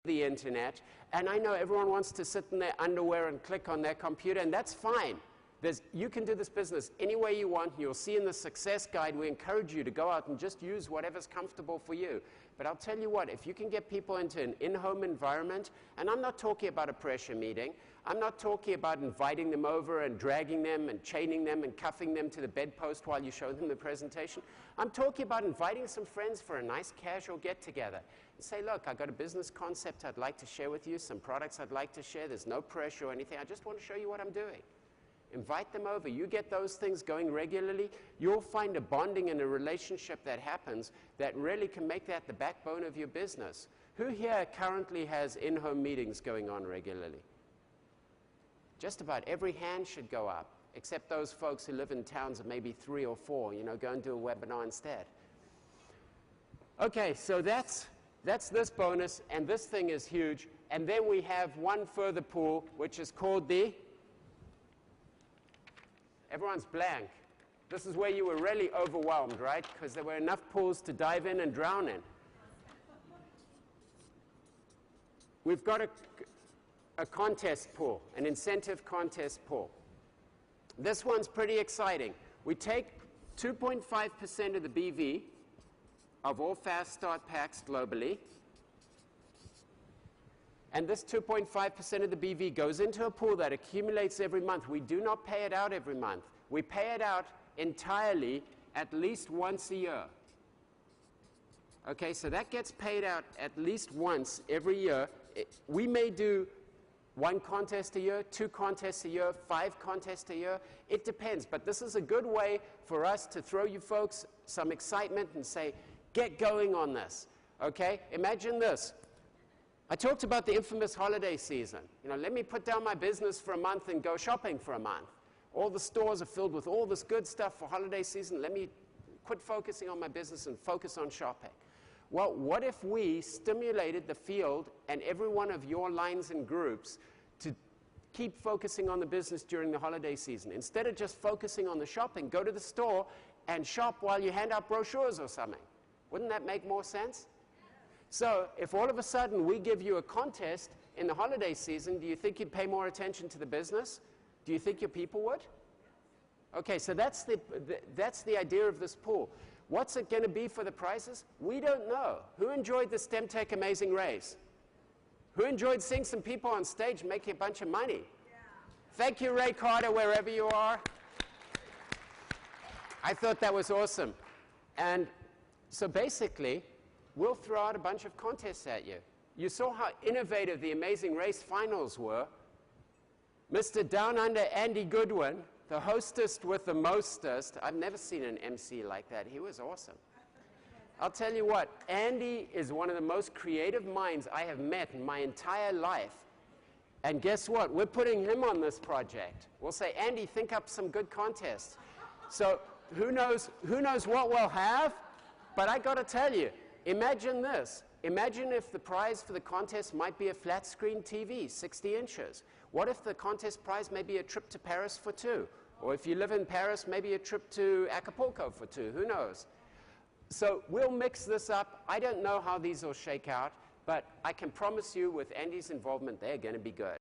the internet, and I know everyone wants to sit in their underwear and click on their computer, and that's fine. You can do this business any way you want. You'll see in the success guide, we encourage you to go out and just use whatever's comfortable for you. But I'll tell you what, if you can get people into an in-home environment, and I'm not talking about a pressure meeting, I'm not talking about inviting them over and dragging them and chaining them and cuffing them to the bedpost while you show them the presentation. I'm talking about inviting some friends for a nice casual get-together. And say, look, I've got a business concept I'd like to share with you, some products I'd like to share. There's no pressure or anything. I just want to show you what I'm doing. Invite them over. You get those things going regularly, you'll find a bonding and a relationship that happens that really can make that the backbone of your business. Who here currently has in-home meetings going on regularly? Just about every hand should go up, except those folks who live in towns of maybe 3 or 4, go and do a webinar instead. Okay, so that's this bonus, and this thing is huge. And then we have one further pool, which is called the... Everyone's blank. This is where you were really overwhelmed, right? Because there were enough pools to dive in and drown in. We've got a contest pool, an incentive contest pool. This one's pretty exciting. We take 2.5% of the BV of all Fast Start packs globally, and this 2.5% of the BV goes into a pool that accumulates every month. We do not pay it out every month. We pay it out entirely at least once a year. Okay, so that gets paid out at least once every year. We may do 1 contest a year, 2 contests a year, 5 contests a year. It depends, but this is a good way for us to throw you folks some excitement and say, get going on this. Okay, imagine this. I talked about the infamous holiday season. Let me put down my business for a month and go shopping for a month. All the stores are filled with all this good stuff for holiday season. Let me quit focusing on my business and focus on shopping. Well, what if we stimulated the field and every one of your lines and groups to keep focusing on the business during the holiday season? Instead of just focusing on the shopping, go to the store and shop while you hand out brochures or something. Wouldn't that make more sense? So if all of a sudden we give you a contest in the holiday season, do you think you'd pay more attention to the business? Do you think your people would? Okay, so that's the idea of this pool. What's it going to be for the prizes? We don't know. Who enjoyed the STEMtech Amazing Race? Who enjoyed seeing some people on stage making a bunch of money? Yeah. Thank you, Ray Carter, wherever you are. I thought that was awesome. And so basically, we'll throw out a bunch of contests at you. You saw how innovative the Amazing Race finals were. Mr. Down Under Andy Goodwin, the hostess with the mostest. I've never seen an MC like that. He was awesome. I'll tell you what, Andy is one of the most creative minds I have met in my entire life. And guess what? We're putting him on this project. We'll say, Andy, think up some good contests. So who knows what we'll have? But I got to tell you, imagine this. Imagine if the prize for the contest might be a flat screen TV, 60 inches. What if the contest prize may be a trip to Paris for 2? Or if you live in Paris, maybe a trip to Acapulco for 2. Who knows? So we'll mix this up. I don't know how these will shake out, but I can promise you with Andy's involvement, they're going to be good.